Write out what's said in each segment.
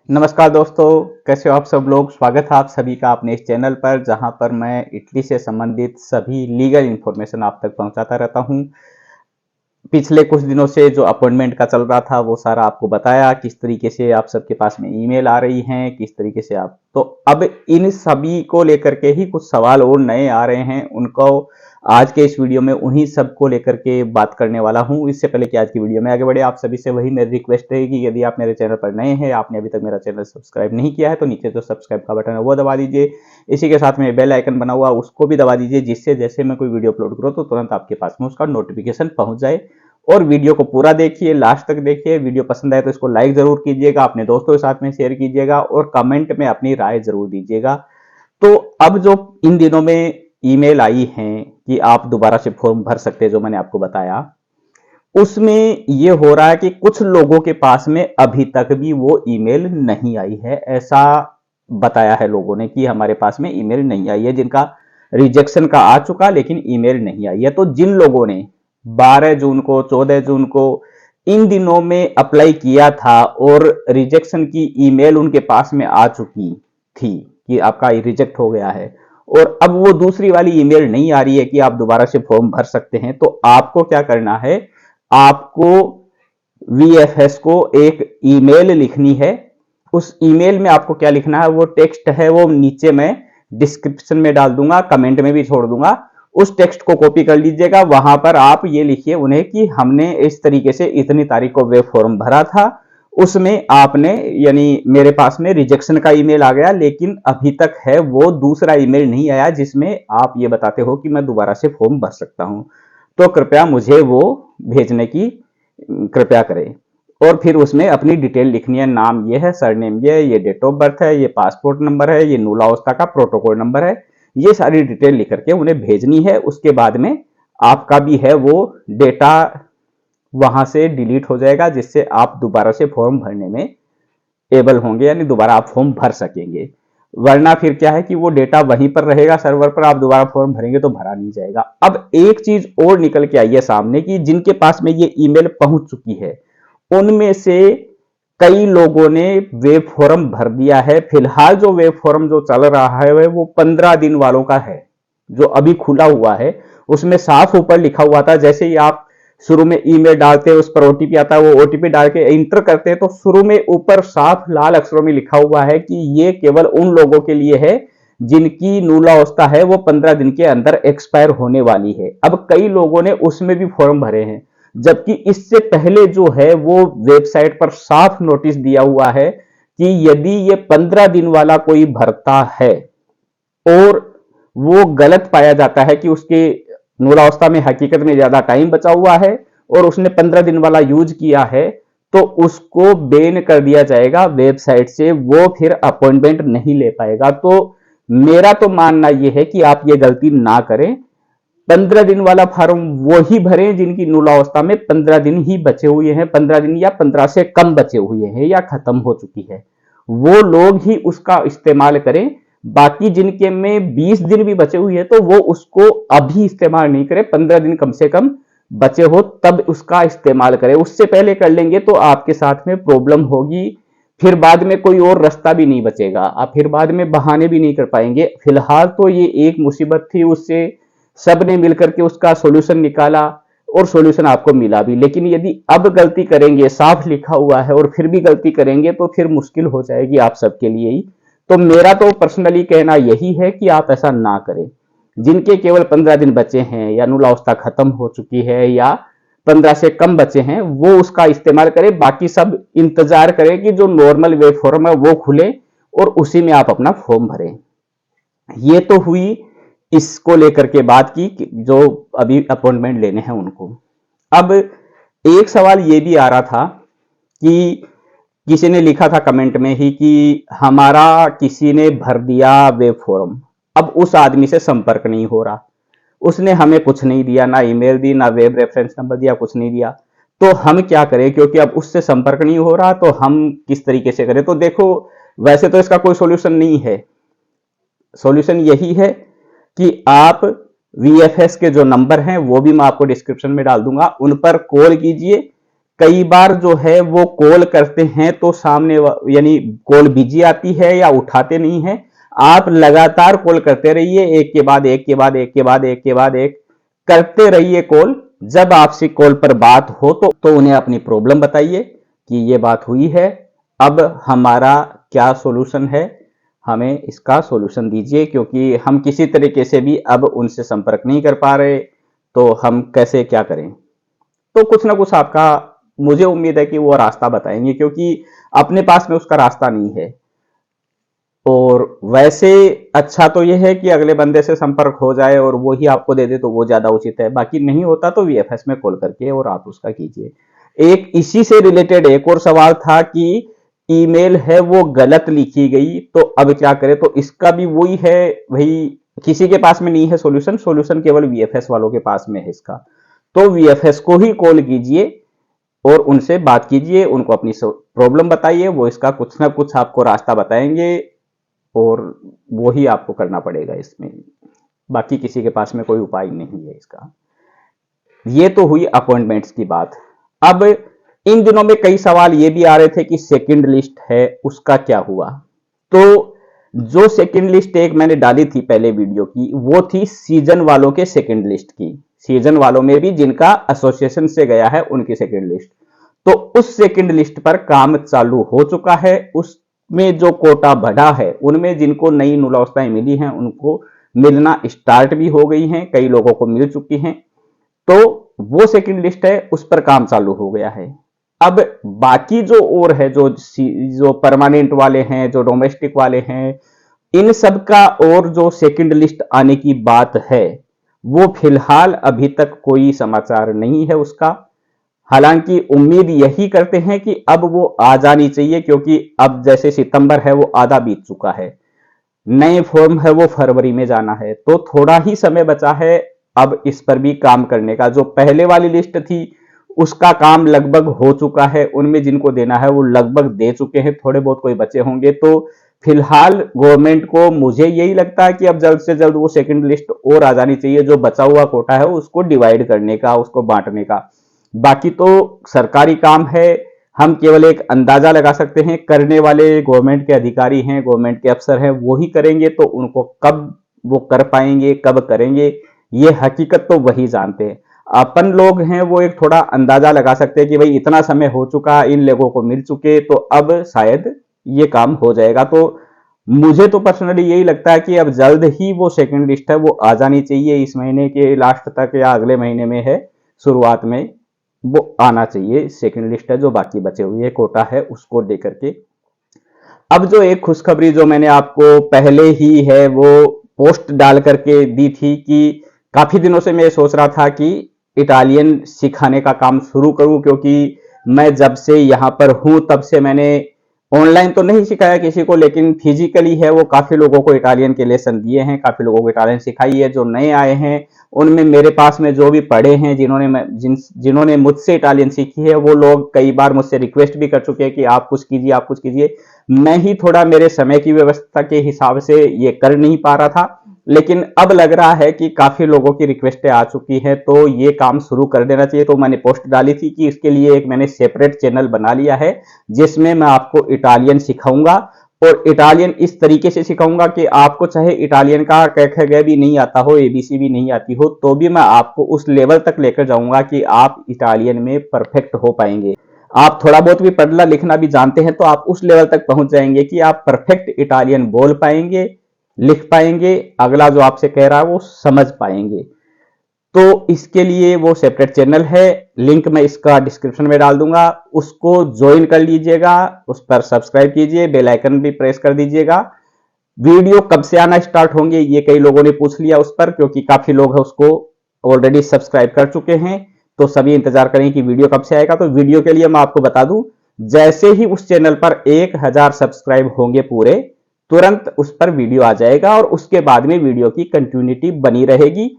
नमस्कार दोस्तों, कैसे हो आप सब लोग। स्वागत है आप सभी का अपने इस चैनल पर, जहां पर मैं इटली से संबंधित सभी लीगल इन्फॉर्मेशन आप तक पहुंचाता रहता हूं। पिछले कुछ दिनों से जो अपॉइंटमेंट का चल रहा था वो सारा आपको बताया, किस तरीके से आप सबके पास में ईमेल आ रही हैं, किस तरीके से आप तो अब इन सभी को लेकर के ही कुछ सवाल और नए आ रहे हैं। उनको आज के इस वीडियो में उन्हीं सब को लेकर के बात करने वाला हूं। इससे पहले कि आज की वीडियो में आगे बढ़े, आप सभी से वही मेरी रिक्वेस्ट है कि यदि आप मेरे चैनल पर नए हैं, आपने अभी तक मेरा चैनल सब्सक्राइब नहीं किया है, तो नीचे जो सब्सक्राइब का बटन है वो दबा दीजिए। इसी के साथ में बेल आइकन बना हुआ उसको भी दबा दीजिए, जिससे जैसे मैं कोई वीडियो अपलोड करूँ तो तुरंत आपके पास में उसका नोटिफिकेशन पहुंच जाए। और वीडियो को पूरा देखिए, लास्ट तक देखिए। वीडियो पसंद आए तो इसको लाइक जरूर कीजिएगा, अपने दोस्तों के साथ में शेयर कीजिएगा और कमेंट में अपनी राय जरूर दीजिएगा। तो अब जो इन दिनों में ईमेल आई हैं कि आप दोबारा से फॉर्म भर सकते हैं, जो मैंने आपको बताया, उसमें ये हो रहा है कि कुछ लोगों के पास में अभी तक भी वो ईमेल नहीं आई है। ऐसा बताया है लोगों ने कि हमारे पास में ईमेल नहीं आई है, जिनका रिजेक्शन का आ चुका लेकिन ईमेल नहीं आई है। तो जिन लोगों ने 12 जून को, 14 जून को इन दिनों में अप्लाई किया था और रिजेक्शन की ईमेल उनके पास में आ चुकी थी कि आपका रिजेक्ट हो गया है, और अब वो दूसरी वाली ईमेल नहीं आ रही है कि आप दोबारा से फॉर्म भर सकते हैं, तो आपको क्या करना है, आपको वीएफएस को एक ईमेल लिखनी है। उस ईमेल में आपको क्या लिखना है, वो टेक्स्ट है, वो नीचे मैं डिस्क्रिप्शन में डाल दूंगा, कमेंट में भी छोड़ दूंगा। उस टेक्स्ट को कॉपी कर लीजिएगा। वहां पर आप ये लिखिए उन्हें कि हमने इस तरीके से इतनी तारीख को वे फॉर्म भरा था, उसमें आपने, यानी मेरे पास में रिजेक्शन का ईमेल आ गया लेकिन अभी तक है वो दूसरा ईमेल नहीं आया जिसमें आप ये बताते हो कि मैं दोबारा से फॉर्म भर सकता हूं, तो कृपया मुझे वो भेजने की कृपया करें। और फिर उसमें अपनी डिटेल लिखनी है, नाम ये है, सरनेम ये डेट ऑफ बर्थ है, ये पासपोर्ट नंबर है, ये नूलावस्था का प्रोटोकॉल नंबर है, ये सारी डिटेल लिख करके उन्हें भेजनी है। उसके बाद में आपका भी है वो डेटा वहां से डिलीट हो जाएगा, जिससे आप दोबारा से फॉर्म भरने में एबल होंगे, यानी दोबारा आप फॉर्म भर सकेंगे। वरना फिर क्या है कि वो डेटा वहीं पर रहेगा सर्वर पर, आप दोबारा फॉर्म भरेंगे तो भरा नहीं जाएगा। अब एक चीज और निकल के आई है सामने कि जिनके पास में ये ईमेल पहुंच चुकी है, उनमें से कई लोगों ने वेब फॉर्म भर दिया है। फिलहाल जो वेब फॉर्म जो चल रहा है वो 15 दिन वालों का है, जो अभी खुला हुआ है। उसमें साफ ऊपर लिखा हुआ था, जैसे ही आप शुरू में ईमेल डालते हैं उस पर ओटीपी आता है, वो ओटीपी डाल के इंटर करते हैं तो शुरू में ऊपर साफ लाल अक्षरों में लिखा हुआ है कि ये केवल उन लोगों के लिए है जिनकी नूलावस्था है वो 15 दिन के अंदर एक्सपायर होने वाली है। अब कई लोगों ने उसमें भी फॉर्म भरे हैं, जबकि इससे पहले जो है वो वेबसाइट पर साफ नोटिस दिया हुआ है कि यदि ये 15 दिन वाला कोई भरता है और वो गलत पाया जाता है कि उसके नूलावस्था में हकीकत में ज्यादा टाइम बचा हुआ है और उसने 15 दिन वाला यूज किया है, तो उसको बैन कर दिया जाएगा वेबसाइट से, वो फिर अपॉइंटमेंट नहीं ले पाएगा। तो मेरा तो मानना यह है कि आप ये गलती ना करें। 15 दिन वाला फॉर्म वो ही भरें जिनकी नूलावस्था में 15 दिन ही बचे हुए हैं, 15 दिन या 15 से कम बचे हुए हैं या खत्म हो चुकी है, वो लोग ही उसका इस्तेमाल करें। बाकी जिनके में 20 दिन भी बचे हुए हैं तो वो उसको अभी इस्तेमाल नहीं करें, 15 दिन कम से कम बचे हो तब उसका इस्तेमाल करें। उससे पहले कर लेंगे तो आपके साथ में प्रॉब्लम होगी, फिर बाद में कोई और रास्ता भी नहीं बचेगा, आप फिर बाद में बहाने भी नहीं कर पाएंगे। फिलहाल तो ये एक मुसीबत थी, उससे सब ने मिलकर के उसका सॉल्यूशन निकाला और सॉल्यूशन आपको मिला भी। लेकिन यदि अब गलती करेंगे, साफ लिखा हुआ है और फिर भी गलती करेंगे तो फिर मुश्किल हो जाएगी आप सबके लिए ही। तो मेरा तो पर्सनली कहना यही है कि आप ऐसा ना करें। जिनके केवल 15 दिन बचे हैं या नूलावस्था खत्म हो चुकी है या 15 से कम बचे हैं, वो उसका इस्तेमाल करें। बाकी सब इंतजार करें कि जो नॉर्मल वेब फॉर्म है वो खुले और उसी में आप अपना फॉर्म भरें। ये तो हुई इसको लेकर के बात की जो अभी अपॉइंटमेंट लेने हैं उनको। अब एक सवाल ये भी आ रहा था कि किसी ने लिखा था कमेंट में ही कि हमारा किसी ने भर दिया वेब फॉर्म, अब उस आदमी से संपर्क नहीं हो रहा, उसने हमें कुछ नहीं दिया, ना ईमेल दी, ना वेब रेफरेंस नंबर दिया, कुछ नहीं दिया, तो हम क्या करें, क्योंकि अब उससे संपर्क नहीं हो रहा तो हम किस तरीके से करें। तो देखो, वैसे तो इसका कोई सॉल्यूशन नहीं है, सॉल्यूशन यही है कि आप वीएफएस के जो नंबर हैं वो भी मैं आपको डिस्क्रिप्शन में डाल दूंगा, उन पर कॉल कीजिए, कई बार जो है वो कॉल करते हैं तो सामने यानी कॉल बिजी आती है या उठाते नहीं है। आप लगातार कॉल करते रहिए, एक के बाद एक के बाद एक के बाद एक के बाद एक करते रहिए कॉल। जब आपसे कॉल पर बात हो तो उन्हें अपनी प्रॉब्लम बताइए कि ये बात हुई है, अब हमारा क्या सॉल्यूशन है, हमें इसका सॉल्यूशन दीजिए, क्योंकि हम किसी तरीके से भी अब उनसे संपर्क नहीं कर पा रहे, तो हम कैसे क्या करें। तो कुछ ना कुछ आपका, मुझे उम्मीद है कि वो रास्ता बताएंगे, क्योंकि अपने पास में उसका रास्ता नहीं है। और वैसे अच्छा तो यह है कि अगले बंदे से संपर्क हो जाए और वो ही आपको दे दे तो वो ज्यादा उचित है। बाकी नहीं होता तो वीएफएस में कॉल करके और आप उसका कीजिए। एक इसी से रिलेटेड एक और सवाल था कि ईमेल है वो गलत लिखी गई तो अब क्या करें। तो इसका भी वही है भाई, किसी के पास में नहीं है सॉल्यूशन, सॉल्यूशन केवल वीएफएस वालों के पास में है इसका। तो वीएफएस को ही कॉल कीजिए और उनसे बात कीजिए, उनको अपनी प्रॉब्लम बताइए, वो इसका कुछ ना कुछ आपको रास्ता बताएंगे और वो ही आपको करना पड़ेगा इसमें। बाकी किसी के पास में कोई उपाय नहीं है इसका। ये तो हुई अपॉइंटमेंट्स की बात। अब इन दिनों में कई सवाल ये भी आ रहे थे कि सेकंड लिस्ट है उसका क्या हुआ। तो जो सेकंड लिस्ट एक मैंने डाली थी पहले वीडियो की, वो थी सीजन वालों के सेकंड लिस्ट की। सीजन वालों में भी जिनका एसोसिएशन से गया है उनकी सेकंड लिस्ट। तो उस सेकंड लिस्ट पर काम चालू हो चुका है। उसमें जो कोटा बढ़ा है, उनमें जिनको नई नुलौस्ताएं मिली हैं उनको मिलना स्टार्ट भी हो गई हैं, कई लोगों को मिल चुकी हैं। तो वो सेकंड लिस्ट है, उस पर काम चालू हो गया है। अब बाकी जो और है, जो परमानेंट वाले हैं, जो डोमेस्टिक वाले हैं, इन सब का और जो सेकंड लिस्ट आने की बात है, वो फिलहाल अभी तक कोई समाचार नहीं है उसका। हालांकि उम्मीद यही करते हैं कि अब वो आ जानी चाहिए, क्योंकि अब जैसे सितंबर है वो आधा बीत चुका है, नए फॉर्म है वो फरवरी में जाना है, तो थोड़ा ही समय बचा है अब इस पर भी काम करने का। जो पहले वाली लिस्ट थी उसका काम लगभग हो चुका है, उनमें जिनको देना है वो लगभग दे चुके हैं, थोड़े बहुत कोई बचे होंगे। तो फिलहाल गवर्नमेंट को मुझे यही लगता है कि अब जल्द से जल्द वो सेकंड लिस्ट और आ जानी चाहिए, जो बचा हुआ कोटा है उसको डिवाइड करने का, उसको बांटने का। बाकी तो सरकारी काम है, हम केवल एक अंदाजा लगा सकते हैं, करने वाले गवर्नमेंट के अधिकारी हैं, गवर्नमेंट के अफसर हैं, वो ही करेंगे। तो उनको कब वो कर पाएंगे, कब करेंगे, ये हकीकत तो वही जानते हैं। अपन लोग हैं वो एक थोड़ा अंदाजा लगा सकते हैं कि भाई इतना समय हो चुका, इन लोगों को मिल चुके, तो अब शायद ये काम हो जाएगा। तो मुझे तो पर्सनली यही लगता है कि अब जल्द ही वो सेकंड लिस्ट है वो आ जानी चाहिए, इस महीने के लास्ट तक या अगले महीने में है शुरुआत में वो आना चाहिए। सेकंड लिस्ट है जो बाकी बचे हुए कोटा है उसको लेकर के। अब जो एक खुशखबरी जो मैंने आपको पहले ही है वो पोस्ट डाल करके दी थी कि काफी दिनों से मैं सोच रहा था कि इटालियन सिखाने का काम शुरू करूं, क्योंकि मैं जब से यहाँ पर हूं तब से मैंने ऑनलाइन तो नहीं सिखाया किसी को, लेकिन फिजिकली है वो काफी लोगों को इटालियन के लेसन दिए हैं, काफी लोगों को इटालियन सिखाई है। जो नए आए हैं उनमें मेरे पास में जो भी पढ़े हैं, जिन्होंने मुझसे इटालियन सीखी है, वो लोग कई बार मुझसे रिक्वेस्ट भी कर चुके हैं कि आप कुछ कीजिए, आप कुछ कीजिए। मैं ही थोड़ा मेरे समय की व्यवस्था के हिसाब से ये कर नहीं पा रहा था, लेकिन अब लग रहा है कि काफी लोगों की रिक्वेस्टें आ चुकी हैं, तो ये काम शुरू कर देना चाहिए। तो मैंने पोस्ट डाली थी कि इसके लिए एक मैंने सेपरेट चैनल बना लिया है, जिसमें मैं आपको इटालियन सिखाऊंगा, और इटालियन इस तरीके से सिखाऊंगा कि आपको चाहे इटालियन का क ख ग भी नहीं आता हो, एबीसी भी नहीं आती हो, तो भी मैं आपको उस लेवल तक लेकर जाऊंगा कि आप इटालियन में परफेक्ट हो पाएंगे। आप थोड़ा बहुत भी पढ़ना लिखना भी जानते हैं तो आप उस लेवल तक पहुंच जाएंगे कि आप परफेक्ट इटालियन बोल पाएंगे, लिख पाएंगे, अगला जो आपसे कह रहा है वो समझ पाएंगे। तो इसके लिए वो सेपरेट चैनल है, लिंक मैं इसका डिस्क्रिप्शन में डाल दूंगा, उसको ज्वाइन कर लीजिएगा, उस पर सब्सक्राइब कीजिए, बेल आइकन भी प्रेस कर दीजिएगा। वीडियो कब से आना स्टार्ट होंगे ये कई लोगों ने पूछ लिया उस पर, क्योंकि काफी लोग है उसको ऑलरेडी सब्सक्राइब कर चुके हैं, तो सभी इंतजार करें कि वीडियो कब से आएगा। तो वीडियो के लिए मैं आपको बता दूं, जैसे ही उस चैनल पर 1000 सब्सक्राइब होंगे पूरे, तुरंत उस पर वीडियो आ जाएगा और उसके बाद में वीडियो की कंटिन्यूटी बनी रहेगी।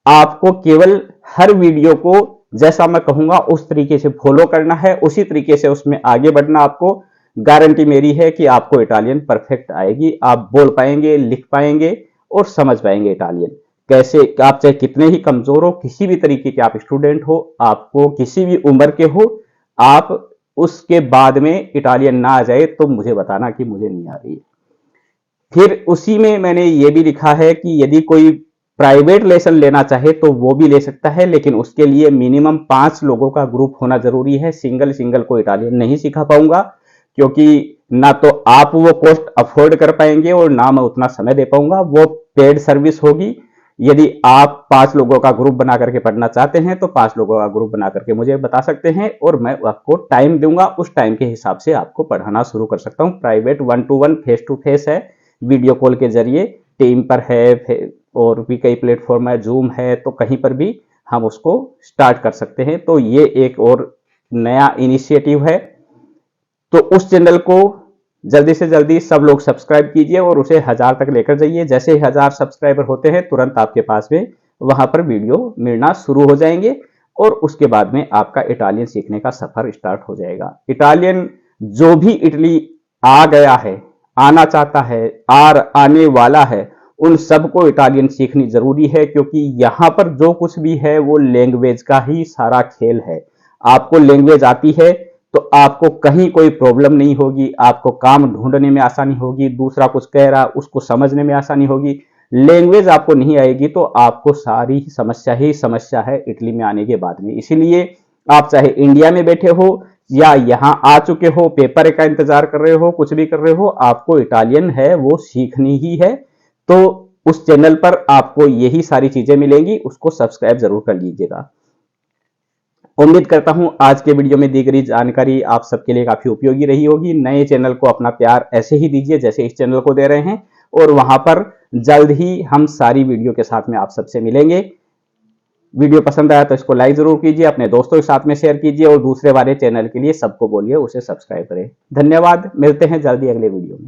आपको केवल हर वीडियो को जैसा मैं कहूंगा उस तरीके से फॉलो करना है, उसी तरीके से उसमें आगे बढ़ना। आपको गारंटी मेरी है कि आपको इटालियन परफेक्ट आएगी, आप बोल पाएंगे, लिख पाएंगे और समझ पाएंगे इटालियन कैसे। आप चाहे कितने ही कमजोर हो, किसी भी तरीके के आप स्टूडेंट हो, आपको किसी भी उम्र के हो, आप उसके बाद में इटालियन ना आ जाए तो मुझे बताना कि मुझे नहीं आ रही है। फिर उसी में मैंने ये भी लिखा है कि यदि कोई प्राइवेट लेसन लेना चाहे तो वो भी ले सकता है, लेकिन उसके लिए मिनिमम 5 लोगों का ग्रुप होना जरूरी है। सिंगल सिंगल को इटालियन नहीं सिखा पाऊंगा, क्योंकि ना तो आप वो कॉस्ट अफोर्ड कर पाएंगे और ना मैं उतना समय दे पाऊंगा। वो पेड सर्विस होगी। यदि आप 5 लोगों का ग्रुप बना करके पढ़ना चाहते हैं तो 5 लोगों का ग्रुप बना करके मुझे बता सकते हैं और मैं आपको टाइम दूंगा। उस टाइम के हिसाब से आपको पढ़ाना शुरू कर सकता हूं। Private 1 to 1 face to face है, वीडियो कॉल के जरिए, टीम पर है और भी कई प्लेटफॉर्म है, जूम है, तो कहीं पर भी हम उसको स्टार्ट कर सकते हैं। तो ये एक और नया इनिशिएटिव है। तो उस चैनल को जल्दी से जल्दी सब लोग सब्सक्राइब कीजिए और उसे 1000 तक लेकर जाइए। जैसे ही 1000 सब्सक्राइबर होते हैं तुरंत आपके पास में वहां पर वीडियो मिलना शुरू हो जाएंगे और उसके बाद में आपका इटालियन सीखने का सफर स्टार्ट हो जाएगा। इटालियन जो भी इटली आ गया है, आना चाहता है, आने वाला है, उन सबको इटालियन सीखनी जरूरी है, क्योंकि यहां पर जो कुछ भी है वो लैंग्वेज का ही सारा खेल है। आपको लैंग्वेज आती है तो आपको कहीं कोई प्रॉब्लम नहीं होगी, आपको काम ढूंढने में आसानी होगी, दूसरा कुछ कह रहा उसको समझने में आसानी होगी। लैंग्वेज आपको नहीं आएगी तो आपको सारी समस्या ही समस्या है इटली में आने के बाद में। इसीलिए आप चाहे इंडिया में बैठे हो या यहां आ चुके हो, पेपर का इंतजार कर रहे हो, कुछ भी कर रहे हो, आपको इटालियन है वो सीखनी ही है। तो उस चैनल पर आपको यही सारी चीजें मिलेंगी, उसको सब्सक्राइब जरूर कर लीजिएगा। उम्मीद करता हूं आज के वीडियो में दी गई जानकारी आप सबके लिए काफी उपयोगी रही होगी। नए चैनल को अपना प्यार ऐसे ही दीजिए जैसे इस चैनल को दे रहे हैं, और वहां पर जल्द ही हम सारी वीडियो के साथ में आप सबसे मिलेंगे। वीडियो पसंद आया तो इसको लाइक जरूर कीजिए, अपने दोस्तों के साथ में शेयर कीजिए और दूसरे वाले चैनल के लिए सबको बोलिए उसे सब्सक्राइब करें। धन्यवाद, मिलते हैं जल्दी अगले वीडियो में।